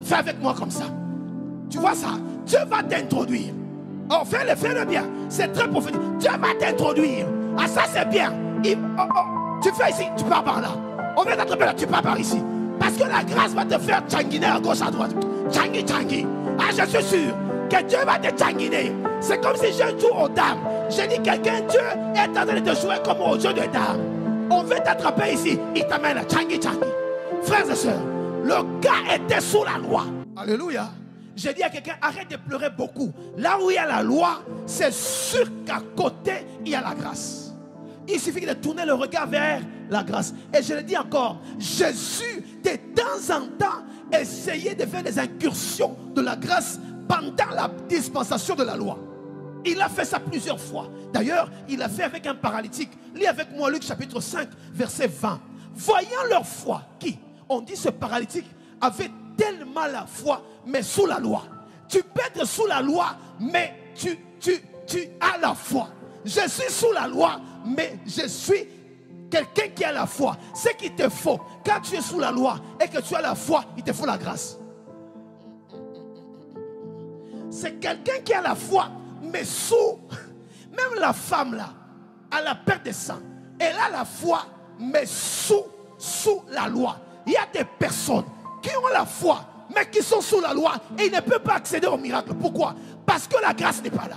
Fais avec moi comme ça. Tu vois ça? Dieu va t'introduire. Oh, fais-le bien. C'est très prophétique. Dieu va t'introduire. Ah, ça c'est bien. Tu fais ici, tu pars par là. On vient t'attraper là, tu pars par ici. Parce que la grâce va te faire tchanguiner à gauche, à droite. Tchangui. Ah, je suis sûr que Dieu va te tchanguiner. C'est comme si je joue aux dames. J'ai dit quelqu'un, Dieu est en train de te jouer comme au jeu de dames. On veut t'attraper ici, il t'amène là, tchangui. Frères et sœurs, le gars était sous la loi. Alléluia. J'ai dit à quelqu'un, arrête de pleurer beaucoup. Là où il y a la loi, c'est sûr qu'à côté, il y a la grâce. Il suffit de tourner le regard vers la grâce. Et je le dis encore, Jésus, de temps en temps, essayait de faire des incursions de la grâce pendant la dispensation de la loi. Il a fait ça plusieurs fois. D'ailleurs, il l'a fait avec un paralytique. Lis avec moi Luc chapitre 5, verset 20. Voyant leur foi, qui? On dit ce paralytique avait tellement la foi, mais sous la loi. Tu peux être sous la loi, mais tu as la foi. Je suis sous la loi, mais je suis quelqu'un qui a la foi. Ce qu'il te faut, quand tu es sous la loi et que tu as la foi, il te faut la grâce. C'est quelqu'un qui a la foi, mais sous, même la femme là, à la perte de sang, elle a la foi, mais sous la loi. Il y a des personnes qui ont la foi, mais qui sont sous la loi et ils ne peuvent pas accéder au miracle. Pourquoi? Parce que la grâce n'est pas là.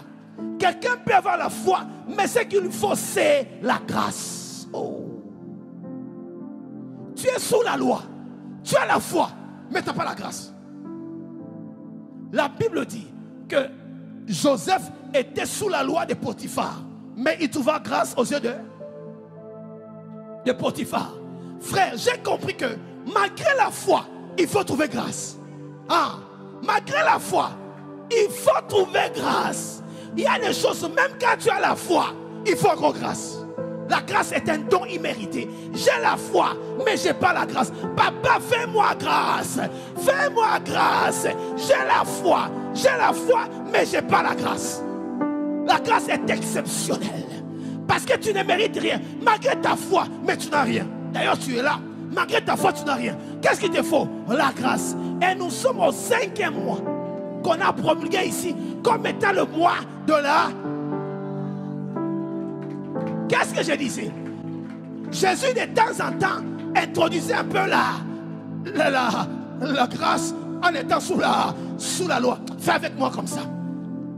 Quelqu'un peut avoir la foi, mais ce qu'il lui faut, c'est la grâce. Oh. Tu es sous la loi, tu as la foi, mais tu n'as pas la grâce. La Bible dit que Joseph était sous la loi de Potiphar, mais il trouva grâce aux yeux de Potiphar. Frère, j'ai compris que malgré la foi, il faut trouver grâce. Ah, malgré la foi, il faut trouver grâce. Il y a des choses, même quand tu as la foi, il faut encore grâce. La grâce est un don immérité. J'ai la foi, mais je n'ai pas la grâce. Papa, fais-moi grâce. Fais-moi grâce. J'ai la foi, mais je n'ai pas la grâce. La grâce est exceptionnelle. Parce que tu ne mérites rien. Malgré ta foi, mais tu n'as rien. D'ailleurs, tu es là. Malgré ta foi, tu n'as rien. Qu'est-ce qu'il te faut? La grâce. Et nous sommes au 5e mois qu'on a promulgué ici comme étant le mois de la... Qu'est-ce que je disais? Jésus de temps en temps introduisait un peu la grâce en étant sous la loi. Fais avec moi comme ça.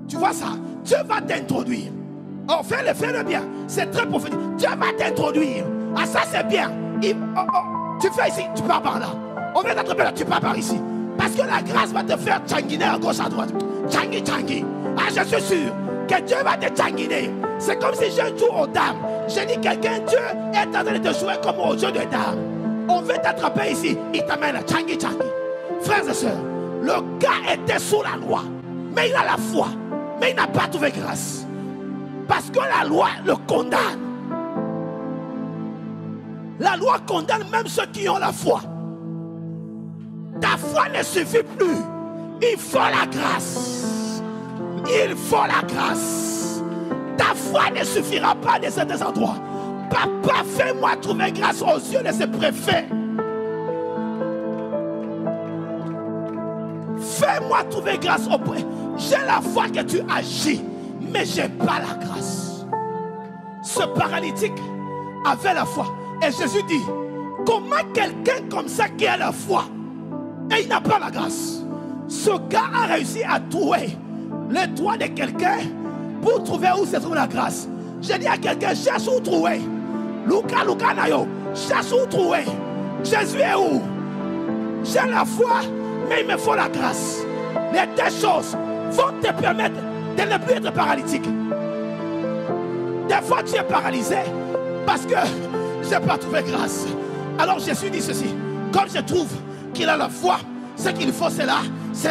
Tu vois ça? Dieu va t'introduire. Oh, fais-le bien. C'est très prophétique. Dieu va t'introduire. Ah, ça c'est bien. Tu fais ici, tu pars par là. On vient t'attraper là, tu pars par ici. Parce que la grâce va te faire tchanguiner à gauche, à droite. Tchangui. Ah, je suis sûr que Dieu va te tchanguiner. C'est comme si je joue aux dames. J'ai dit quelqu'un, Dieu est en train de te jouer comme au jeu de dames. On veut t'attraper ici, il t'amène là, tchangui. Frères et sœurs, le gars était sous la loi, mais il a la foi, mais il n'a pas trouvé grâce. Parce que la loi le condamne. La loi condamne même ceux qui ont la foi. Ta foi ne suffit plus. Il faut la grâce. Il faut la grâce. Ta foi ne suffira pas de certains endroits. Papa, fais-moi trouver grâce aux yeux de ce préfet. Fais-moi trouver grâce au préfet. J'ai la foi que tu agis, mais je n'ai pas la grâce. Ce paralytique avait la foi. Et Jésus dit, comment quelqu'un comme ça qui a la foi et il n'a pas la grâce? Ce gars a réussi à trouver le doigt de quelqu'un pour trouver où se trouve la grâce. J'ai dit à quelqu'un, cherche où trouver. Luca Nayo, cherche où trouver. Jésus est où? J'ai la foi, mais il me faut la grâce. Les deux choses vont te permettre de ne plus être paralytique. Des fois tu es paralysé parce que je n'ai pas trouvé grâce. Alors Jésus dit ceci, comme je trouve qu'il a la foi, ce qu'il faut c'est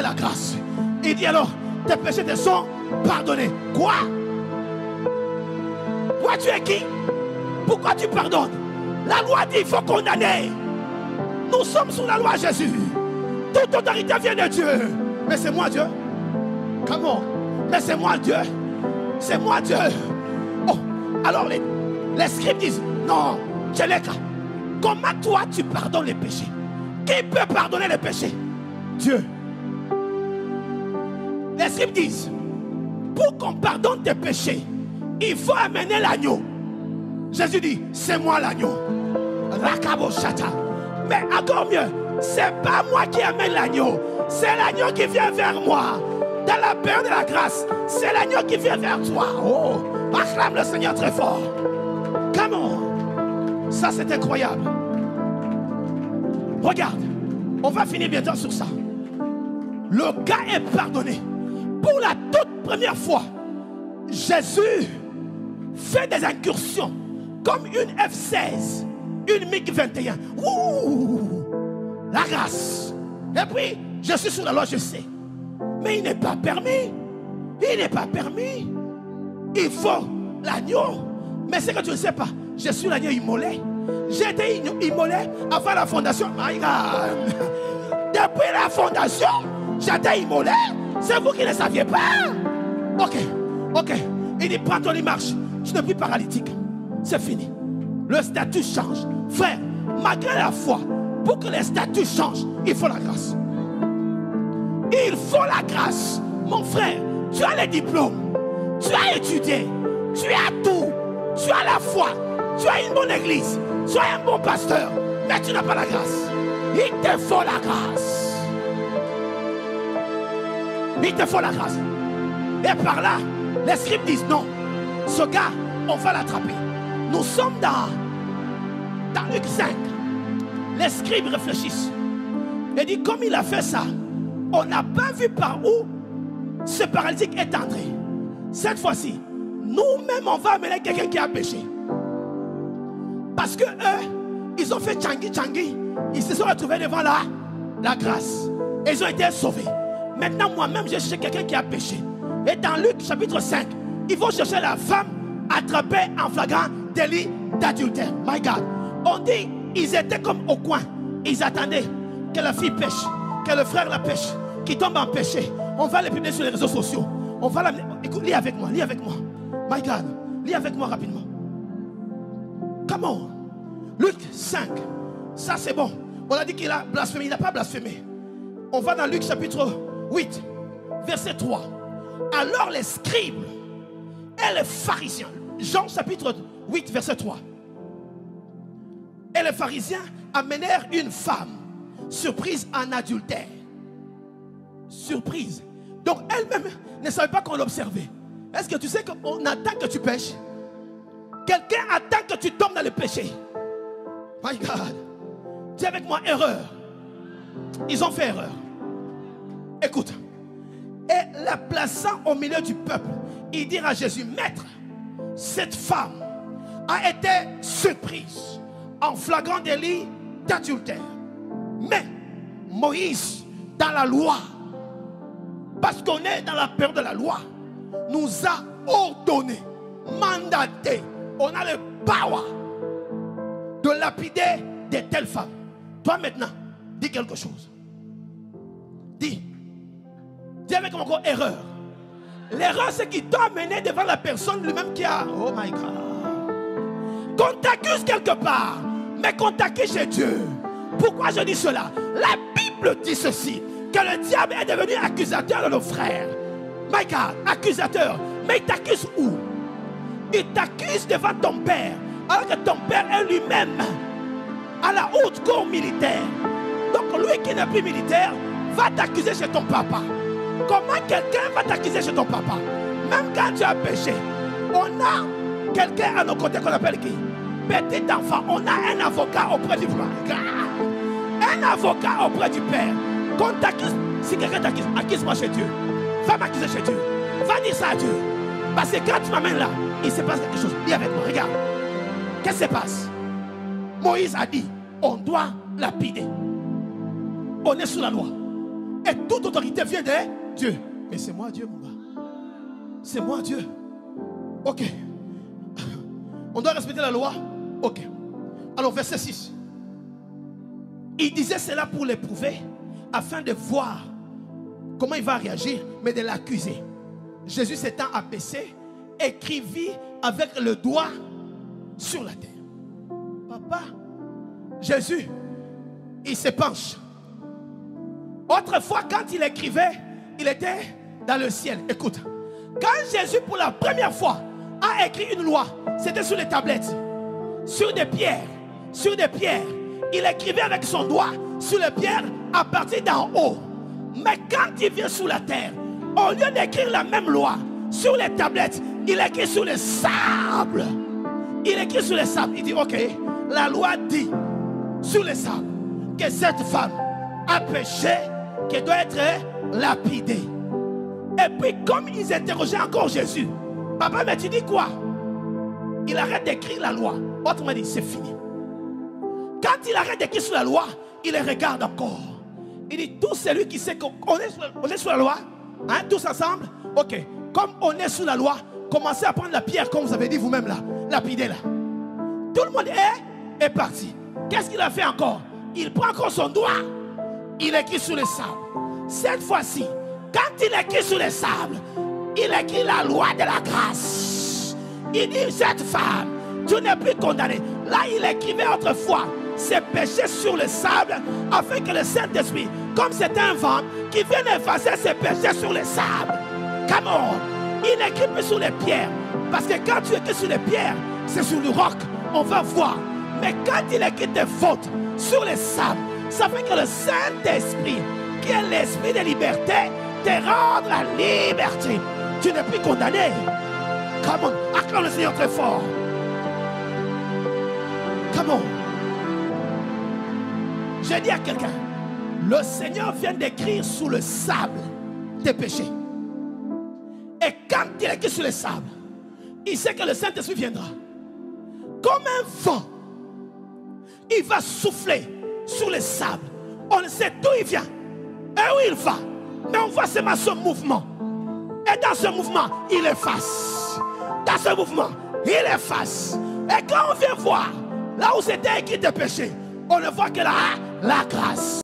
la grâce. Il dit alors, tes péchés te sont pardonnés. Quoi? Toi tu es qui? Pourquoi tu pardonnes? La loi dit il faut condamner. Nous sommes sous la loi Jésus. Toute autorité vient de Dieu. Mais c'est moi Dieu. Comment? Mais c'est moi Dieu. C'est moi Dieu. Oh, alors les scribes disent non, Tcheleka, comment toi tu pardonnes les péchés? Qui peut pardonner les péchés? Dieu. Les scribes disent, pour qu'on pardonne tes péchés, il faut amener l'agneau. Jésus dit, c'est moi l'agneau. Mais encore mieux, c'est pas moi qui amène l'agneau, c'est l'agneau qui vient vers moi. Dans la période de la grâce, c'est l'agneau qui vient vers toi. Oh, acclame le Seigneur très fort. Comment? Ça c'est incroyable. Regarde, on va finir bientôt sur ça. Le gars est pardonné. Pour la toute première fois, Jésus fait des incursions comme une F-16, une MiG-21. Ouh, la grâce. Et puis, je suis sur la loi, je sais. Mais il n'est pas permis. Il n'est pas permis. Il faut l'agneau. Mais c'est que tu ne sais pas. Je suis l'agneau immolé. J'ai été immolé avant la fondation. My God. Depuis la fondation, j'étais immolé. C'est vous qui ne saviez pas. Ok. Il dit, prends ton marche. Tu n'es plus paralytique. C'est fini. Le statut change. Frère, malgré la foi, pour que les statuts changent, il faut la grâce. Il faut la grâce. Mon frère, tu as les diplômes. Tu as étudié. Tu as tout. Tu as la foi. Tu as une bonne église. Tu as un bon pasteur. Mais tu n'as pas la grâce. Il te faut la grâce. Il te faut la grâce. Et par là, les scribes disent non. Ce gars, on va l'attraper. Nous sommes dans Luc 5. Les scribes réfléchissent. Et disent, comme il a fait ça, on n'a pas vu par où ce paralytique est entré. Cette fois-ci, nous-mêmes, on va amener quelqu'un qui a péché. Parce que eux, ils ont fait tchangi. Ils se sont retrouvés devant la grâce. Et ils ont été sauvés. Maintenant, moi-même, j'ai cherché quelqu'un qui a péché. Et dans Luc chapitre 5, ils vont chercher la femme attrapée en flagrant délit d'adultère. My God. On dit, ils étaient comme au coin. Ils attendaient que la fille pêche, que le frère la pêche, qu'il tombe en péché. On va les publier sur les réseaux sociaux. On va l'amener. Écoute, lis avec moi. My God, lis avec moi rapidement. Comment? Luc 5. Ça c'est bon. On a dit qu'il a blasphémé. Il n'a pas blasphémé. On va dans Luc chapitre 8, verset 3. Alors les scribes et les pharisiens. Jean chapitre 8, verset 3. Et les pharisiens amenèrent une femme surprise en adultère. Surprise. Donc elle-même ne savait pas qu'on l'observait. Est-ce que tu sais qu'on attend que tu pêches? Quelqu'un attend que tu tombes dans le péché. My God. Dis avec moi, erreur. Ils ont fait erreur. Écoute. Et la plaçant au milieu du peuple, il dit à Jésus, Maître, cette femme a été surprise en flagrant délit d'adultère. Mais Moïse, dans la loi, parce qu'on est dans la période de la loi, nous a ordonné, mandaté, on a le power de lapider de telles femmes. Toi maintenant, dis quelque chose. Dis avec mon corps, erreur. L'erreur, c'est qu'il t'a amené devant la personne lui-même qui a... Oh my God. Qu'on t'accuse quelque part, mais qu'on t'accuse chez Dieu. Pourquoi je dis cela? La Bible dit ceci, que le diable est devenu accusateur de nos frères. My God, accusateur. Mais il t'accuse où? Il t'accuse devant ton père, alors que ton père est lui-même à la haute cour militaire. Donc lui qui n'est plus militaire va t'accuser chez ton papa. Comment quelqu'un va t'accuser chez ton papa? Même quand tu as péché, on a quelqu'un à nos côtés qu'on appelle qui? Petit enfant. On a un avocat auprès du père. Un avocat auprès du père. Qu'on t'accuse, si quelqu'un t'accuse, accuse-moi chez Dieu. Va m'accuser chez Dieu. Va dire ça à Dieu. Parce que quand tu m'amènes là, il se passe quelque chose. Dis avec moi, regarde. Qu'est-ce qui se passe? Moïse a dit, on doit lapider. On est sous la loi. Et toute autorité vient de Dieu. Mais c'est moi Dieu, mon gars. C'est moi Dieu. Ok. On doit respecter la loi. Ok. Alors verset 6. Il disait cela pour l'éprouver, afin de voir comment il va réagir, mais de l'accuser. Jésus s'étant abaissé, écrivit avec le doigt sur la terre. Papa, Jésus, il se penche. Autrefois, quand il écrivait, il était dans le ciel. Écoute, quand Jésus pour la première fois a écrit une loi, c'était sur les tablettes, sur des pierres, sur des pierres. Il écrivait avec son doigt sur les pierres à partir d'en haut. Mais quand il vient sur la terre, au lieu d'écrire la même loi sur les tablettes, il écrit sur le sable. Il écrit sur le sable. Il dit, ok, la loi dit sur le sable que cette femme a péché, qu'elle doit être lapidée. Et puis comme ils interrogeaient encore Jésus, papa, mais tu dis quoi? Il arrête d'écrire la loi. Autrement dit, c'est fini. Quand il arrête d'écrire sur la loi, il les regarde encore. Il dit, tout celui qui sait qu'on est sous la loi, hein, tous ensemble, ok, comme on est sous la loi, commencez à prendre la pierre, comme vous avez dit vous-même là, lapider là. Tout le monde est parti. Qu'est-ce qu'il a fait encore? Il prend encore son doigt, il écrit sur le sable. Cette fois-ci, quand il écrit sur le sable, il écrit la loi de la grâce. Il dit, cette femme, tu n'es plus condamné. Là, il écrivait autrefois ses péchés sur le sable, afin que le Saint-Esprit, comme c'est un vent, qui vienne effacer ses péchés sur le sable. Come on. Il n'écrit plus sur les pierres. Parce que quand tu écris sur les pierres, c'est sur le roc. On va voir. Mais quand il écrit tes fautes sur les sables, ça fait que le Saint-Esprit, qui est l'esprit de liberté, te rend la liberté. Tu n'es plus condamné. Come on. Acclame le Seigneur très fort. Come on. J'ai dit à quelqu'un, le Seigneur vient d'écrire sur le sable tes péchés. Et quand il écrit sur le sable, il sait que le Saint-Esprit viendra. Comme un vent, il va souffler sur le sable. On ne sait d'où il vient et où il va. Mais on voit seulement ce mouvement. Et dans ce mouvement, il efface. Dans ce mouvement, il efface. Et quand on vient voir, là où c'était écrit tes péchés, on ne voit que la grâce.